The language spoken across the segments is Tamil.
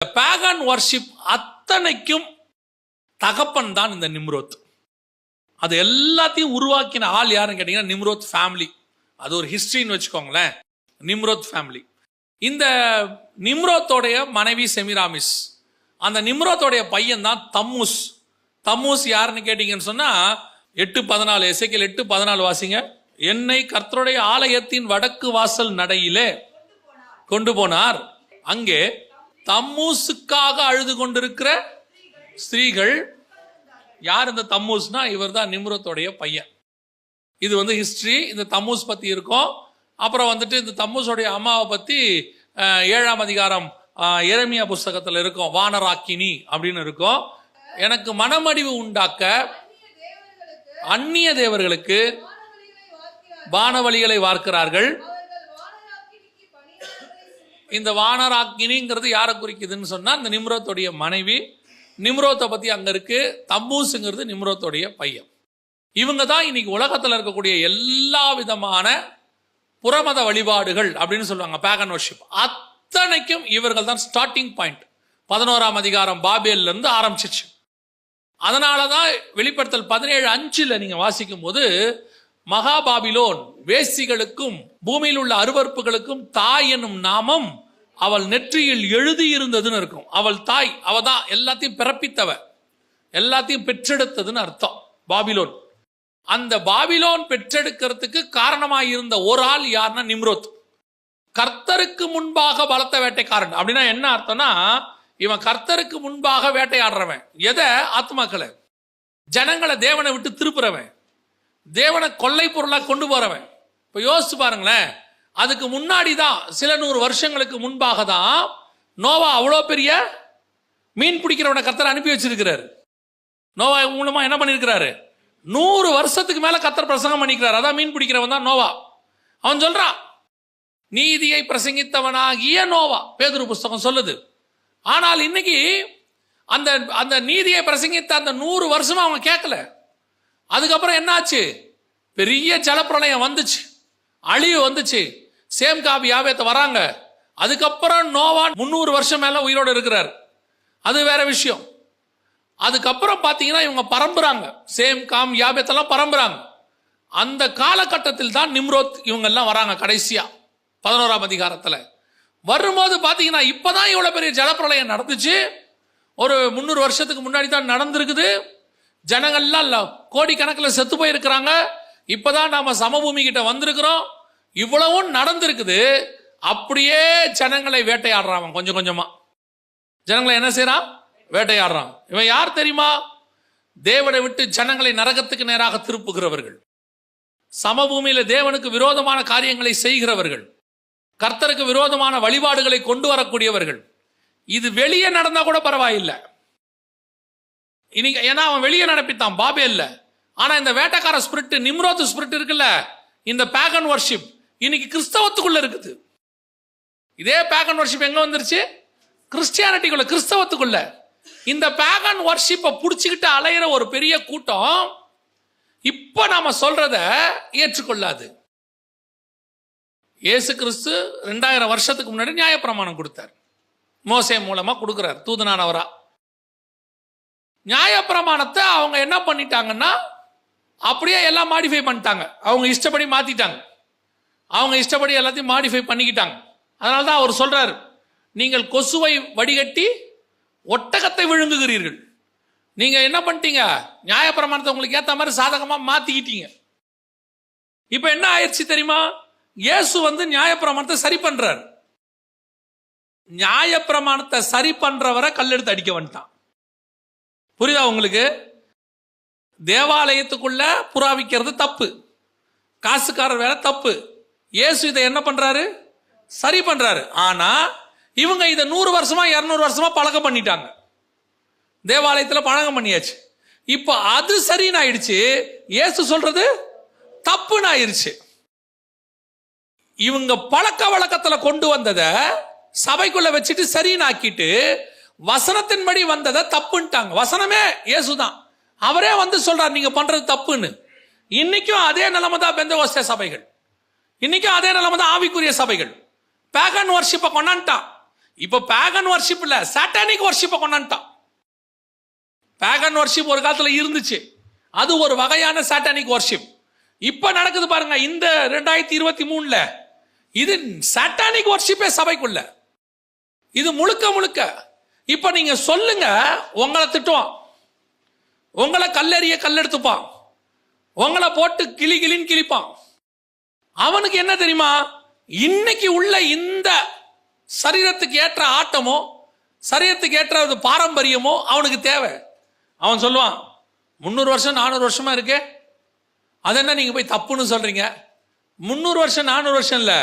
பேகன் வர்ஷிப் அத்தனைக்கும் தகப்பன் தான் இந்த நிம்ரோத். அது எல்லாத்தையும் உருவாக்கின ஆள் யாருன்னு கேட்டீங்கன்னா நிம்ரோத் ஃபேமிலி. அது ஒரு ஹிஸ்டரின்னு வச்சுக்கோங்களேன். நிம்ரோத் ஃபேமிலி. இந்த நிம்ரோத்தோடைய மனைவி செமிராமிஸ். அந்த நிம்ரோத்தோடைய பையன் தான் தம்மூஸ். தம்மூஸ் யாருன்னு கேட்டீங்கன்னு சொன்னா 8:14 எசேக்கியேல் 8:14 வாசிங்க. என்னை கர்த்தருடைய ஆலயத்தின் வடக்கு வாசல் நடையிலே கொண்டு போனார். அங்கே தம்மூசுக்காக அழுது கொண்டிருக்கிற ஸ்திரீகள். யார் இந்த தம்மூஸ்னா? இவர் தான் நிம்ரோத்தோடைய பையன். இது ஹிஸ்டரி. இந்த தம்மூஸ் பத்தி இருக்கும். அப்புறம் இந்த தம்மூஸோடைய அம்மாவை பத்தி 7ஆம் அதிகாரம் எரேமியா புஸ்தகத்தில் இருக்கும். வானராக்கினி அப்படின்னு இருக்கும். எனக்கு மனமடிவு உண்டாக்க அந்நிய தேவர்களுக்கு வானவழிகளை வார்க்கிறார்கள். இந்த வானராக்கினிங்கிறது யாரை குறிக்குதுன்னு சொன்னா இந்த நிம்ரோத்தோடைய மனைவி. நிம்ரோத்தை பத்தி அங்க இருக்கு. தம்மூசுங்கிறது நிம்ரோத்தோடைய பையன். இவங்க தான் இன்னைக்கு உலகத்தில் இருக்கக்கூடிய எல்லா விதமான புறமத வழிபாடுகள் அப்படின்னு சொல்லுவாங்க, பேகன் வர்ஷிப். அத்தனைக்கும் இவர்கள் தான் ஸ்டார்டிங் பாயிண்ட். 11ஆம் அதிகாரம் பாபேல்ல இருந்து ஆரம்பிச்சிச்சு. அதனாலதான் வெளிப்படுத்தல் 17:5 நீங்க வாசிக்கும் போது மகாபாபிலோன் வேசிகளுக்கும் பூமியில் உள்ள அருவருப்புகளுக்கும் தாய் என்னும் நாமம் அவள் நெற்றியில் எழுதியிருந்ததுன்னு இருக்கும். அவள் தாய், அவ தான் எல்லாத்தையும் பிறப்பித்தவ, எல்லாத்தையும் பெற்றெடுத்ததுன்னு அர்த்தம் பாபிலோன். அந்த பாபிலோன் பெற்றெடுக்கிறதுக்கு காரணமாயிருந்த ஒரு ஆள் யாருன்னா நிம்ரோத். கர்த்தருக்கு முன்பாக பலத்த வேட்டைக்காரன். அப்படின்னா என்ன அர்த்தம்னா, இவன் கர்த்தருக்கு முன்பாக வேட்டையாடுறவன். எதை? ஆத்மாக்களை, ஜனங்களை தேவனை விட்டு திருப்புறவன், தேவனை கொள்ளை பொருளா கொண்டு போறவன். இப்ப யோசிச்சு பாருங்களேன். அதுக்கு முன்னாடி தான் சில 100 வருஷங்களுக்கு முன்பாக தான் நோவா அவ்வளோ பெரிய மீன் பிடிக்கிறவனை கர்த்தர் அனுப்பி வச்சிருக்கிறாரு. நோவா மூலமா என்ன பண்ணிருக்கிறாரு? 100 வருஷத்துக்கு மேல கர்த்தர் பிரசங்கம் பண்ணிக்கிறார். அதான் மீன் பிடிக்கிறவன் தான் நோவா. அவன் சொல்றான், நீதியை பிரசங்கித்தவனாகிய நோவா, பேதுரு புஸ்தகம் சொல்லுது. ஆனால் இன்னைக்கு அந்த அந்த நீதியை பிரசங்கித்த அந்த 100 வருஷமா அவங்க கேட்கல. அதுக்கப்புறம் என்னாச்சு? பெரிய ஜலப்பிரளயம் வந்துச்சு, அழிவு வந்துச்சு. சேம் காம் யாபேத் வராங்க. அதுக்கப்புறம் நோவா 300 வருஷம் மேல உயிரோடு இருக்கிறார். அது வேற விஷயம். அதுக்கப்புறம் பாத்தீங்கன்னா இவங்க பரம்புறாங்க, சேம் காம் யாபேத் எல்லாம் பரம்புறாங்க. அந்த காலகட்டத்தில் தான் நிம்ரோத் இவங்க எல்லாம் வராங்க. கடைசியா 11ஆம் அதிகாரத்துல வரும்போது பாத்தீங்கன்னா இப்பதான் இவ்வளவு பெரிய ஜலப்பிரளயம் நடந்துச்சு. ஒரு 300 வருஷத்துக்கு முன்னாடி தான் நடந்திருக்குது. ஜனங்கள்லாம் கோடிக்கணக்கில் செத்து போயிருக்கிறாங்க. இப்பதான் நாம சமபூமி கிட்ட வந்திருக்கிறோம். இவ்வளவும் நடந்திருக்குது. அப்படியே ஜனங்களை வேட்டையாடுறான். கொஞ்சம் கொஞ்சமா ஜனங்களை என்ன செய்யறான்? வேட்டையாடுறான். இவன் யார் தெரியுமா? தேவனை விட்டு ஜனங்களை நரகத்துக்கு நேராக திருப்புகிறவர்கள், சமபூமியில தேவனுக்கு விரோதமான காரியங்களை செய்கிறவர்கள், கர்த்தருக்கு விரோதமான வழிபாடுகளை கொண்டு வரக்கூடியவர்கள். இது வெளியே நடந்தா கூட பரவாயில்லை. இன்னைக்கு ஏன்னா அவன் வெளியே நடப்பித்தான் பாபேல்ல. ஆனா இந்த வேட்டைக்கார ஸ்பிரிட், நிம்ரோத் ஸ்பிரிட் இருக்குல்ல, இந்த பேகன் வர்ஷிப் இன்னைக்கு கிறிஸ்தவத்துக்குள்ள இருக்குது. இதே பேகன் வர்ஷிப் எங்க வந்துருச்சு? கிறிஸ்டியானிட்டிக்குள்ள, கிறிஸ்தவத்துக்குள்ள. இந்த பேகன் வர்ஷிப்பை புடிச்சுக்கிட்டு அலையிற ஒரு பெரிய கூட்டம் இப்ப நாம சொல்றத ஏற்றுக்கொள்ளாது. இயேசு கிறிஸ்து 2000 வருஷத்துக்கு முன்னாடி நியாயப்பிரமாணம் கொடுத்தார். மோசே மூலமா கொடுக்கிறார், தூதனானவரா. நியாயப்பிரமாணத்தை அவங்க என்ன பண்ணிட்டாங்கன்னா அப்படியே எல்லாம் மாடிஃபை பண்ணிட்டாங்க. அவங்க இஷ்டப்படி மாத்திட்டாங்க. அவங்க இஷ்டப்படி எல்லாத்தையும் மாடிஃபை பண்ணிக்கிட்டாங்க. அதனால தான் அவர் சொல்றாரு, நீங்கள் கொசுவை வடிகட்டி ஒட்டகத்தை விழுங்குகிறீர்கள். நீங்க என்ன பண்ணிட்டீங்க? நியாயப்பிரமாணத்தை உங்களுக்கு ஏத்த மாதிரி சாதகமா மாத்திக்கிட்டீங்க. இப்ப என்ன ஆயிடுச்சு தெரியுமா? இயேசு நியாயப்பிரமாணத்தை சரி பண்றார். நியாயப்பிரமாணத்தை சரி பண்றவரை கல்லெடுத்து அடிக்க வந்துட்டான். புரியுதா உங்களுக்கு? தேவாலயத்துக்குள்ள புறாவிக்கிறது தப்பு, காசுக்காரர் வேலை தப்பு. இயேசு இதை என்ன பண்றாரு? சரி பண்றாரு. ஆனா இவங்க இதை 100 வருஷமா 200 வருஷமா பழக்கம் பண்ணிட்டாங்க. தேவாலயத்தில் பழக்கம் பண்ணியாச்சு. இப்ப அது சரின்னு ஆயிடுச்சு. இயேசு சொல்றது தப்புன்னு ஆயிடுச்சு. இவங்க பழக்க வழக்கத்துல கொண்டு வந்ததை சபைக்குள்ள வச்சுட்டு சரின்னு ஆக்கிட்டு வசனத்தின்படி வந்ததை தப்புன்ட்டாங்க. வசனமே இயேசுதான், அவரே சொல்றார் நீங்க பண்றது தப்புன்னு. இன்னைக்கும் அதே நிலைமை தான் பெந்தெகோஸ்தே சபைகள். இன்னைக்கும் அதே நிலைமை தான் ஆவிக்குரிய சபைகள். பேகன் வர்ஷிப்பை கொண்டாண்டான். இப்ப பேகன் வர்ஷிப் இல்ல, சாட்டானிக் வர்ஷிப்பை கொண்டாண்டான். பேகன் வர்ஷிப் ஒரு காலத்துல இருந்துச்சு, அது ஒரு வகையான சாட்டானிக் வர்ஷிப். இப்ப நடக்குது பாருங்க இந்த 2023 இது சாட்டானிக் வர்ஷிப்பே சபைக்குள்ள. இது முழுக்க முழுக்க. இப்ப நீங்க சொல்லுங்க, உங்களை திட்டுவான், உங்களை கல்லெறிய கல்லெடுத்துப்பான், உங்களை போட்டு கிளி கிளின்னு கிழிப்பான். அவனுக்கு என்ன தெரியுமா, இன்னைக்கு உள்ள இந்த சரீரத்துக்கு ஏற்ற ஆட்டமோ சரீரத்துக்கு ஏற்ற பாரம்பரியமோ அவனுக்கு தேவை. அவன் சொல்லுவான், 300 வருஷம் 400 வருஷமா இருக்கே, அது என்ன நீங்க போய் தப்புன்னு சொல்றீங்க? 300 வருஷம் 400 வருஷம் இல்ல,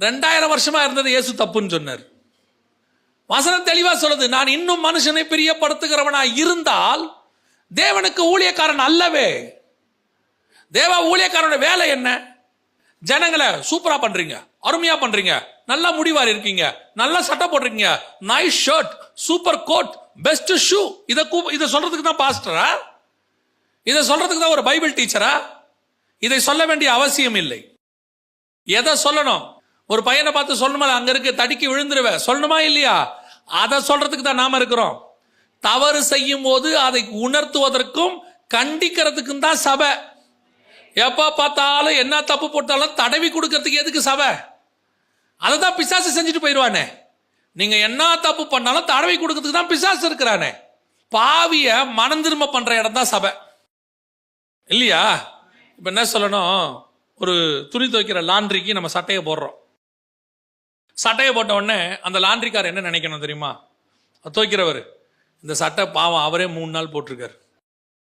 2000 வருஷமா இருந்தது இயேசு தப்புன்னு சொன்னார். வசனம் தெளிவா சொல்லுது, நான் இன்னும் மனுஷனை பிரியப்படுத்துகிறவனா இருந்தால் தேவனுக்கு ஊழியக்காரன் அல்லவே. தேவ ஊழியக்காரனோட வேலை என்ன? ஜனங்களை சூப்பரா பண்றீங்க, அருமையா பண்றீங்க, நல்லா முடிவாரி இருக்கீங்க, நல்லா சட்டை போடுறீங்க, nice shirt, super coat, best shoe, இதை சொல்றதுக்கு தான் பாஸ்டரா? இதை சொல்றதுக்கு தான் ஒரு பைபிள் டீச்சரா? இதை சொல்ல வேண்டிய அவசியம் இல்லை. எதை சொல்லணும்? ஒரு பையனை பார்த்து சொல்லணுமா, அங்க இருக்கு தடிக்கி விழுந்துருவ, சொல்லணுமா இல்லையா? அதை சொல்றதுக்கு தான் நாம இருக்கிறோம். தவறு செய்யும் போது அதை உணர்த்துவதற்கும் கண்டிக்கிறதுக்கும் தான் சபை. எப்ப பார்த்தாலும் என்ன தப்பு போட்டாலும் தடவி கொடுக்கறதுக்கு எதுக்கு சபை? அதை தான் பிசாசு செஞ்சுட்டு போயிடுவானே. நீங்க என்ன தப்பு பண்ணாலும் தடவி கொடுக்கறதுக்கு தான் பிசாசு இருக்கிறானே. பாவிய மனம் திரும்ப பண்ற இடம் தான் சபை இல்லையா? இப்ப என்ன சொல்லணும், ஒரு துணி துவைக்கிற லாண்ட்ரிக்கு நம்ம சட்டையை போடுறோம். சட்டையை போட்ட உடனே அந்த லாண்ட்ரிக்கார் என்ன நினைக்கணும் தெரியுமா? துவைக்கிறவர், இந்த சட்டை பாவம் அவரே 3 நாள் போட்டிருக்காரு,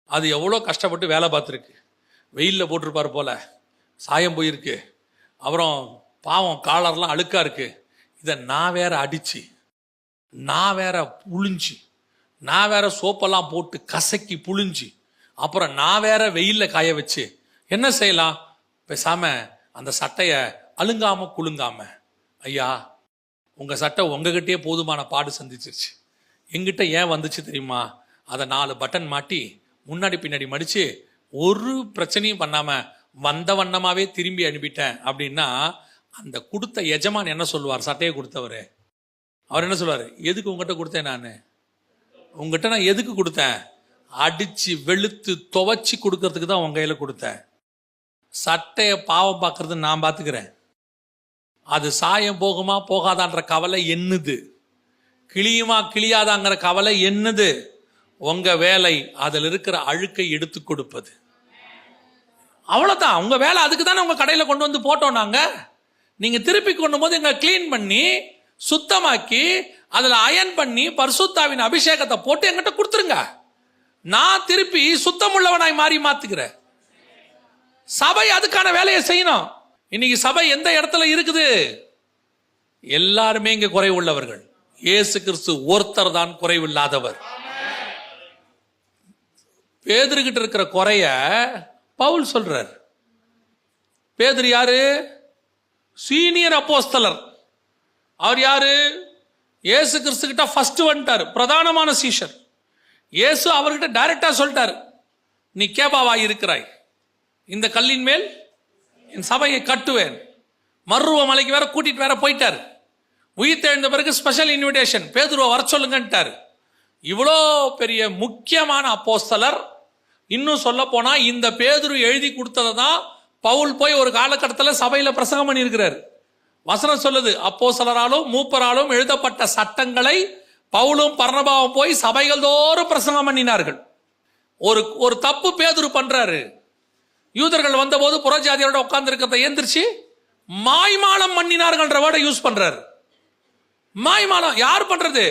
அது எவ்வளோ கஷ்டப்பட்டு வேலை பார்த்துருக்கு, வெயிலில் போட்டிருப்பார் போல, சாயம் போயிருக்கு, அப்புறம் பாவம் காலர்லாம் அழுக்கா இருக்கு, இதை நான் வேற அடிச்சு, நான் வேற புழிஞ்சு, நான் வேற சோப்பெல்லாம் போட்டு கசக்கி புழிஞ்சு, அப்புறம் நான் வேற வெயிலில் காய வச்சு என்ன செய்யலாம்? பேசாம அந்த சட்டையை அழுங்காம குலுங்காம, ஐயா உங்க சட்டை உங்ககிட்டயே போதுமான பாடு சந்திச்சிருச்சு, எங்கிட்ட ஏன் வந்துச்சு தெரியுமா? அதை 4 பட்டன் மாட்டி முன்னாடி பின்னாடி மடிச்சு ஒரு பிரச்சனையும் பண்ணாம வந்த வண்ணமாவே திரும்பி அனுப்பிட்டேன் அப்படின்னா, அந்த கொடுத்த எஜமான் என்ன சொல்லுவார்? சட்டையை கொடுத்தவரு அவர் என்ன சொல்லுவார்? எதுக்கு உங்ககிட்ட கொடுத்தேன்? உங்ககிட்ட நான் எதுக்கு கொடுத்தேன்? அடிச்சு வெளுத்து துவைச்சி கொடுக்கறதுக்கு தான் உங்க கையில கொடுத்தேன். சட்டையை பாவம் பார்க்கறது நான் பார்த்துக்கிறேன், அது சாயம் போகுமா போகாதான்ற கவலை என்னது, கிளியுமா கிளியாதாங்கிற கவலை என்னது. உங்க வேலை அதில் இருக்கிற அழுக்கை எடுத்து கொடுப்பது, அவ்வளவுதான் உங்க வேலை. அதுக்கு தானே உங்க கடையில் கொண்டு வந்து போட்டோம் நாங்க. நீங்க திருப்பி கொண்டு போது எங்க கிளீன் பண்ணி சுத்தமாக்கி அதுல அயன் பண்ணி பரிசுத்தாவின் அபிஷேகத்தை போட்டு எங்கிட்ட கொடுத்துருங்க. நான் திருப்பி சுத்தமுள்ளவனாய் மாறி மாத்துக்கிறேன். சபை அதுக்கான வேலையை செய்யணும். இன்னைக்கு சபை எந்த இடத்துல இருக்குது? எல்லாருமே இங்க குறைவுள்ளவர்கள். இயேசு கிறிஸ்து ஒருத்தர் தான் குறைவில்லாதவர். பேதுருகிட்ட இருக்கிற குறைய பவுல் சொல்றார். பேதுரு யாரு? சீனியர் அப்போஸ்தலர். அவர் யாரு? இயேசு கிறிஸ்து கிட்ட ஃபர்ஸ்ட் வந்துட்டார், பிரதானமான சீஷர். இயேசு அவர்கிட்ட டைரக்டா சொல்லிட்டார், நீ கேபாவா இருக்கிறாய், இந்த கல்லின் மேல் என் சபையை கட்டுவேன். மர்ருவ மலைக்கு வேற கூட்டிட்டு வேற போயிட்டார். உயிர் தெழுந்த பிறகு ஸ்பெஷல் இன்விடேஷன், பேதுருவை வர சொல்லுங்கன்ட்டார். இவ்வளோ பெரிய முக்கியமான அப்போஸ்தலர். இன்னும் சொல்ல போனா இந்த பேதுரு எழுதி கொடுத்ததை தான் பவுல் போய் ஒரு காலகட்டத்தில் சபையில பிரசங்கம் பண்ணியிருக்கிறார். வசனம் சொல்லுது, அப்போஸ்தலராலும் மூப்பராலும் எழுதப்பட்ட சட்டங்களை பவுலும் பர்னபாவும் போய் சபைகள் தோறும் பிரசங்கம் பண்ணினார்கள். ஒரு தப்பு பேதுரு பண்றாரு. யூதர்கள் வந்தபோது புறஜாதியோட உட்கார்ந்து இருக்கிறத எந்திரிச்சு மாய்மாலம் பண்ணினார்கள்ன்ற வேர்டை யூஸ் பண்றாரு. மாய்மாலம் யார் பண்றது?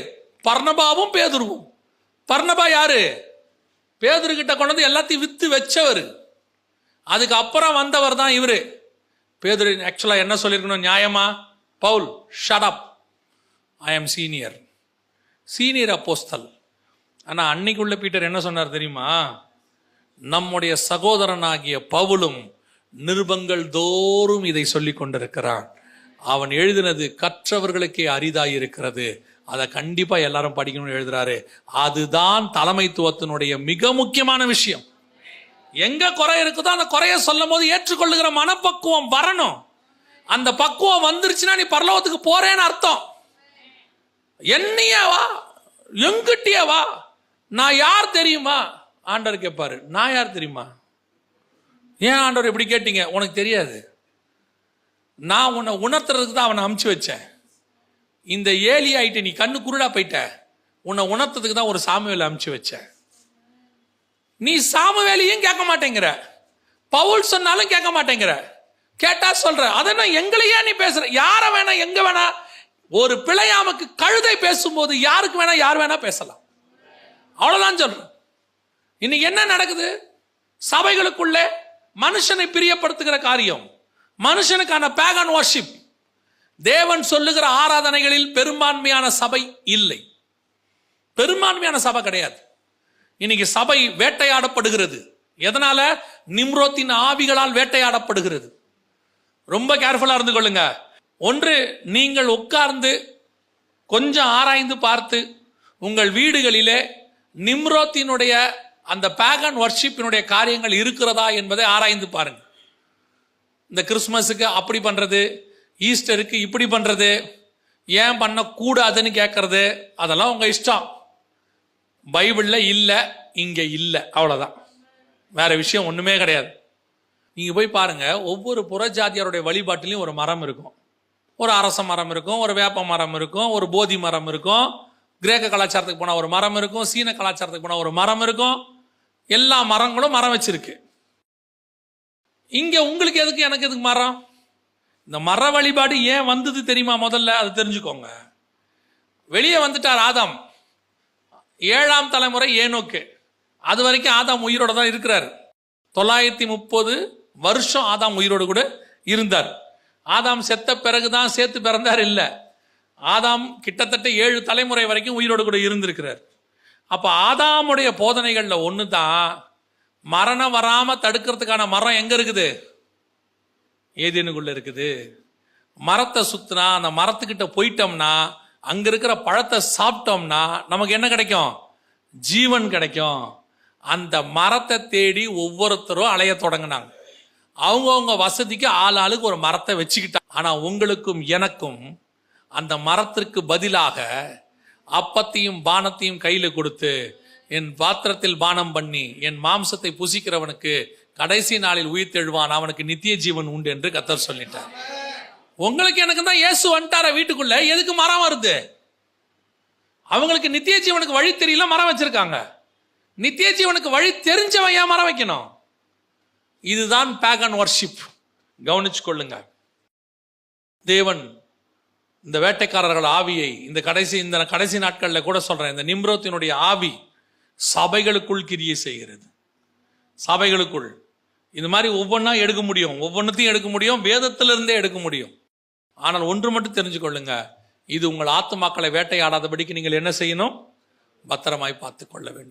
பர்னபாவும் பேதுருவும். பர்னபா யாரு? பேதுரு கிட்ட கொண்டு வந்து எல்லாத்தையும் வித்து வச்சவர். அதுக்கு அப்புறம் வந்தவர் தான் இவரு. பேதுரு ஆக்சுவலா என்ன சொல்லியிருக்கணும் நியாயமா? பவுல் ஷட் அப், ஐ ஆம் சீனியர் அப்போஸ்தல். ஆனா அன்னைக்கு உள்ள பீட்டர் என்ன சொன்னார் தெரியுமா? நம்முடைய சகோதரனாகிய பவுலும் நிருபங்கள் தோறும் இதை சொல்லி கொண்டிருக்கிறான். அவன் எழுதினது கற்றவர்களுக்கே அரிதாயிருக்கிறது, அதை கண்டிப்பா எல்லாரும் படிக்கணும்னு எழுதுறாரு. அதுதான் தலைமைத்துவத்தினுடைய மிக முக்கியமான விஷயம். எங்க குறை இருக்குதோ அந்த குறைய சொல்லும் போது ஏற்றுக்கொள்ளுகிற மனப்பக்குவம் வரணும். அந்த பக்குவம் வந்துருச்சுன்னா நீ பரலோகத்துக்கு போறேன்னு அர்த்தம். என்னையே வா, எங்கிட்டே வா, நான் யார் தெரியுமா? ஆண்டவர் கேட்பாரு, நான் யார் தெரியுமா? ஏன் ஆண்டவர் இப்படி கேட்டீங்க? உனக்கு தெரியாது. நான் உன்னை உணர்த்துறதுக்கு தான் அவனை அமுச்சு வச்சேன். இந்த ஏலி ஆயிட்டு நீ கண்ணு குருடா போயிட்ட, உன்னை உணர்த்ததுக்கு தான் ஒரு சாமுவேலை அமுச்சு வச்சேன். நீ சாமுவேலையும் கேட்க மாட்டேங்கிற, பவுல் சொன்னாலும் கேட்க மாட்டேங்கிற, கேட்டா சொல்ற அதெல்லாம் எங்களையே நீ பேசுற, யார வேணா எங்க வேணா. ஒரு பிழையாமக்கு கழுதை பேசும்போது யாருக்கு வேணா யார் வேணா பேசலாம், அவ்வளவுதான் சொல்ற. இன்னைக்கு என்ன நடக்குது? சபைகளுக்குள்ளே மனுஷனை பிரியப்படுத்துகிற காரியம், மனுஷனுக்கான பேகன் வர்ஷிப். தேவன் சொல்லுகிற ஆராதனைகளில் பெரும்பான்மையான சபை இல்லை, பெரும்பான்மையான சபை கிடையாது. இன்னைக்கு சபை வேட்டையாடப்படுகிறது. எதனால? நிம்ரோத்தின் ஆவிகளால் வேட்டையாடப்படுகிறது. ரொம்ப கேர்ஃபுல்லா இருந்து கொள்ளுங்க. ஒன்று, நீங்கள் உட்கார்ந்து கொஞ்சம் ஆராய்ந்து பார்த்து உங்கள் வீடுகளிலே நிம்ரோத்தினுடைய அந்த பேகன் வர்ஷிப்பினுடைய காரியங்கள் இருக்கிறதா என்பதை ஆராய்ந்து பாருங்க. இந்த கிறிஸ்துமஸுக்கு அப்படி பண்றது, ஈஸ்டருக்கு இப்படி பண்றது, ஏன் பண்ணக்கூடாதுன்னு கேட்கறது, அதெல்லாம் உங்க இஷ்டம். பைபிள்ல இல்ல, இங்க இல்ல, அவ்வளவுதான். வேற விஷயம் ஒண்ணுமே கிடையாது. நீங்க போய் பாருங்க, ஒவ்வொரு புறஜாதியாருடைய வழிபாட்டிலையும் ஒரு மரம் இருக்கும். ஒரு அரச மரம் இருக்கும், ஒரு வேப்ப மரம் இருக்கும், ஒரு போதி மரம் இருக்கும். கிரேக்க கலாச்சாரத்துக்கு போனா ஒரு மரம் இருக்கும், சீன கலாச்சாரத்துக்கு போனா ஒரு மரம் இருக்கும். எல்லா மரங்களும் மரம் வச்சிருக்கு. இங்க உங்களுக்கு எதுக்கு எனக்கு எதுக்கு மரம்? இந்த மர வழிபாடு ஏன் வந்தது தெரியுமா? முதல்ல அது தெரிஞ்சுக்கோங்க. வெளியே வந்துட்டார் ஆதாம், 7ஆம் தலைமுறை ஏனோக்கு. அது வரைக்கும் ஆதாம் உயிரோட தான் இருக்கிறார். 930 வருஷம் ஆதாம் உயிரோடு கூட இருந்தார். ஆதாம் செத்த பிறகுதான் சேர்த்து பிறந்தார் இல்ல, ஆதாம் கிட்டத்தட்ட 7 தலைமுறை வரைக்கும் உயிரோடு கூட இருந்திருக்கிறார். அப்ப ஆதாமுடைய போதனைகள்ல ஒண்ணுதான், மரணம் வராம தடுக்கிறதுக்கான மரம் எங்க இருக்குது? ஏதேனுக்குள்ள இருக்குது. மரத்தை சுத்தினா, அந்த மரத்துக்கிட்ட போயிட்டோம்னா, அங்க இருக்கிற பழத்தை சாப்பிட்டோம்னா நமக்கு என்ன கிடைக்கும்? ஜீவன் கிடைக்கும். அந்த மரத்தை தேடி ஒவ்வொருத்தரும் அலைய தொடங்கினாங்க. அவங்கவுங்க வசதிக்கு ஆளுக்கு ஒரு மரத்தை வச்சுக்கிட்டாங்க. ஆனா உங்களுக்கும் எனக்கும் அந்த மரத்திற்கு பதிலாக அப்பத்தையும் பானத்தையும் கையில கொடுத்து, என் பாத்திரத்தில் பானம் பண்ணி என் மாம்சத்தை புசிக்கிறவனுக்கு கடைசி நாளில் உயிர் தெழுவான், அவனுக்கு நித்திய ஜீவன் உண்டு என்று கர்த்தர் சொல்லிட்டார். உங்களுக்கு எனக்கு தான் இயேசு வந்துட்டார வீட்டுக்குள்ள, எதுக்கு மரம் வருது? அவங்களுக்கு நித்திய ஜீவனுக்கு வழி தெரியல, மரம் வச்சிருக்காங்க. நித்திய ஜீவனுக்கு வழி தெரிஞ்சவன் ஏன் மரம் வைக்கணும்? இதுதான் பேகன் வர்ஷிப். கவனிச்சு கொள்ளுங்க. தேவன் இந்த வேட்டைக்காரர்கள் ஆவியை இந்த கடைசி நாட்கள்ல கூட சொல்றேன், இந்த நிம்ரோத்தினுடைய ஆவி சபைகளுக்குள் கிரியை செய்கிறது. சபைகளுக்குள் இது மாதிரி ஒவ்வொன்றா எடுக்க முடியும், ஒவ்வொன்றத்தையும் எடுக்க முடியும், வேதத்திலிருந்தே எடுக்க முடியும். ஆனால் ஒன்று மட்டும் தெரிஞ்சு கொள்ளுங்க, இது உங்கள் ஆத்துமாக்களை வேட்டையாடாதபடிக்கு நீங்கள் என்ன செய்யணும்? பத்திரமாய் பார்த்து கொள்ள வேண்டும்.